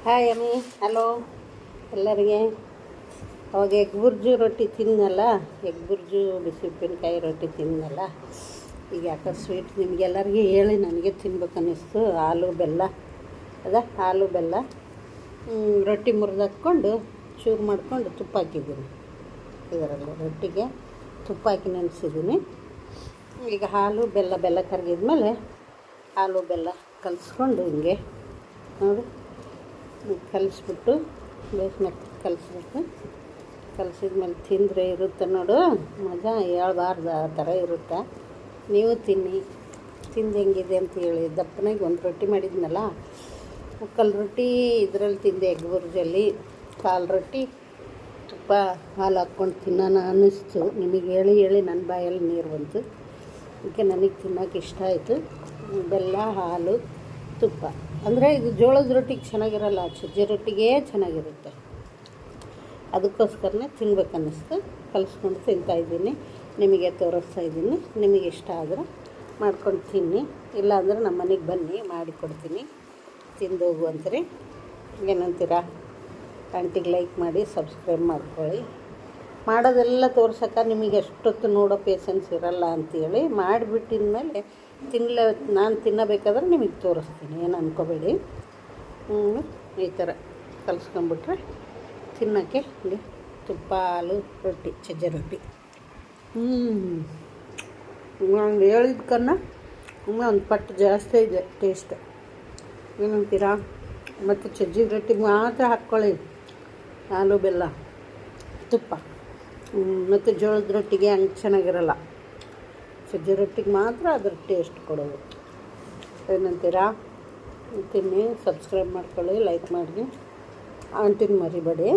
Hi ಅಮ್ಮಿ, hello ಎಲ್ಲರಿಗೆ. ಅವಾಗ ಎಗ್ ಬುರ್ಜು ರೊಟ್ಟಿ ತಿನ್ನಲ್ಲ, ಎಗ್ ಬುರ್ಜು ಬಿಸಿ ಉಪ್ಪಿನಕಾಯಿ ರೊಟ್ಟಿ ತಿನ್ನಲ್ಲ. ಈಗ ಯಾಕೆ ಸ್ವೀಟ್ ನಿಮಗೆಲ್ಲರಿಗೂ ಹೇಳಿ ನನಗೆ ತಿನ್ಬೇಕನ್ನಿಸ್ತು. ಹಾಲು ಬೆಲ್ಲ ಹಾಲು ಬೆಲ್ಲ ರೊಟ್ಟಿ ಮುರಿದಾಕ್ಕೊಂಡು ಚೂರು ಮಾಡಿಕೊಂಡು ತುಪ್ಪ ಹಾಕಿದ್ದೀನಿ. ಇದರಲ್ಲಿ ರೊಟ್ಟಿಗೆ ತುಪ್ಪ ಹಾಕಿ ನೆನೆಸಿದ್ದೀನಿ. ಈಗ ಹಾಲು ಬೆಲ್ಲ ಕರಗಿದ್ಮೇಲೆ ಹಾಲು ಬೆಲ್ಲ ಕಲಿಸ್ಕೊಂಡು ಹಿಂಗೆ ನೋಡಿ ಕಲಿಸ್ಬಿಟ್ಟು ಬೇಸ್ಮೆಕ್ ಕಲಿಸಿದ್ಮೇಲೆ ತಿಂದರೆ ಇರುತ್ತೆ ನೋಡು ಮಜಾ, ಹೇಳ್ಬಾರ್ದು ಆ ಥರ ಇರುತ್ತೆ. ನೀವು ತಿಂದು ಹೆಂಗಿದೆ ಅಂತ ಹೇಳಿ. ದಪ್ಪನಾಗಿ ಒಂದು ರೊಟ್ಟಿ ಮಾಡಿದ್ನಲ್ಲ, ಮುಕ್ಕಲ್ ರೊಟ್ಟಿ ಇದರಲ್ಲಿ ತಿಂದೆ, ಎಗ್ ಬುರ್ಜಲ್ಲಿ ಕಾಲು ರೊಟ್ಟಿ ತುಪ್ಪ ಹಾಲು ಹಾಕ್ಕೊಂಡು ತಿನ್ನೋಣ ಅನ್ನಿಸ್ತು. ನಿಮಗೆ ಹೇಳಿ ನನ್ನ ಬಾಯಲ್ಲಿ ನೀರು ಬಂತು. ಅದಕ್ಕೆ ನನಗೆ ತಿನ್ನೋಕೆ ಇಷ್ಟ ಆಯಿತು. ಬೆಲ್ಲ ಹಾಲು ತುಪ್ಪ ಅಂದರೆ ಇದು ಜೋಳದ ರೊಟ್ಟಿಗೆ ಚೆನ್ನಾಗಿರಲ್ಲ, ಸಜ್ಜೆ ರೊಟ್ಟಿಗೆ ಚೆನ್ನಾಗಿರುತ್ತೆ. ಅದಕ್ಕೋಸ್ಕರನೇ ತಿನ್ಬೇಕನ್ನಿಸ್ತು, ಕಲಿಸ್ಕೊಂಡು ತಿಂತಾಯಿದ್ದೀನಿ. ನಿಮಗೆ ತೋರಿಸ್ತಾ ಇದ್ದೀನಿ. ನಿಮಗೆ ಇಷ್ಟ ಆದರೆ ಮಾಡ್ಕೊಂಡು ತಿನ್ನಿ, ಇಲ್ಲಾಂದರೆ ನಮ್ಮ ಮನೆಗೆ ಬನ್ನಿ ಮಾಡಿಕೊಡ್ತೀನಿ, ತಿಂದು ಹೋಗು ಅಂತೀರಿ. ಏನಂತೀರಾ? ಆಂಟಿಗೆ ಲೈಕ್ ಮಾಡಿ ಸಬ್ಸ್ಕ್ರೈಬ್ ಮಾಡ್ಕೊಳ್ಳಿ. ಮಾಡೋದೆಲ್ಲ ತೋರ್ಸೋಕೆ ನಿಮಗೆ ಎಷ್ಟೊತ್ತು ನೋಡೋ ಪೇಷನ್ಸ್ ಇರಲ್ಲ ಅಂಥೇಳಿ ಮಾಡಿಬಿಟ್ಟಿದ್ಮೇಲೆ ನಾನು ತಿನ್ನಬೇಕಾದ್ರೆ ನಿಮಗೆ ತೋರಿಸ್ತೀನಿ, ಏನು ಅಂದ್ಕೋಬೇಡಿ. ಈ ಥರ ಕಲಿಸ್ಕೊಂಬಿಟ್ರೆ ತಿನ್ನೋಕ್ಕೆ ಇಲ್ಲಿ ತುಪ್ಪ ಹಾಲು ರೊಟ್ಟಿ, ಸಜ್ಜೆ ರೊಟ್ಟಿ. ನಾನು ಹೇಳಿದ್ಕನ್ನ ಇನ್ನೂ ಒಂದು ಪಟ್ಟು ಜಾಸ್ತಿ ಇದೆ ಟೇಸ್ಟ್. ಏನಂತೀರಾ? ಮತ್ತು ಸಜ್ಜೆ ರೊಟ್ಟಿಗೆ ಮಾತ್ರ ಹಾಕ್ಕೊಳ್ಳಿ ಹಾಲು ಬೆಲ್ಲ ತುಪ್ಪ. ಮತ್ತು ಜೋಳದ ರೊಟ್ಟಿಗೆ ಹಂಗೆ ಚೆನ್ನಾಗಿರಲ್ಲ, ಸಜ್ಜೆ ರೊಟ್ಟಿಗೆ ಮಾತ್ರ ಅದ್ರ ಟೇಸ್ಟ್ ಕೊಡೋದು. ಏನಂತೀರಾ? ತಿನ್ನಿ, ಸಬ್ಸ್ಕ್ರೈಬ್ ಮಾಡ್ಕೊಳ್ಳಿ, ಲೈಕ್ ಮಾಡಿ, ಆಂಟಿನ ಮರಿಬೇಡಿ.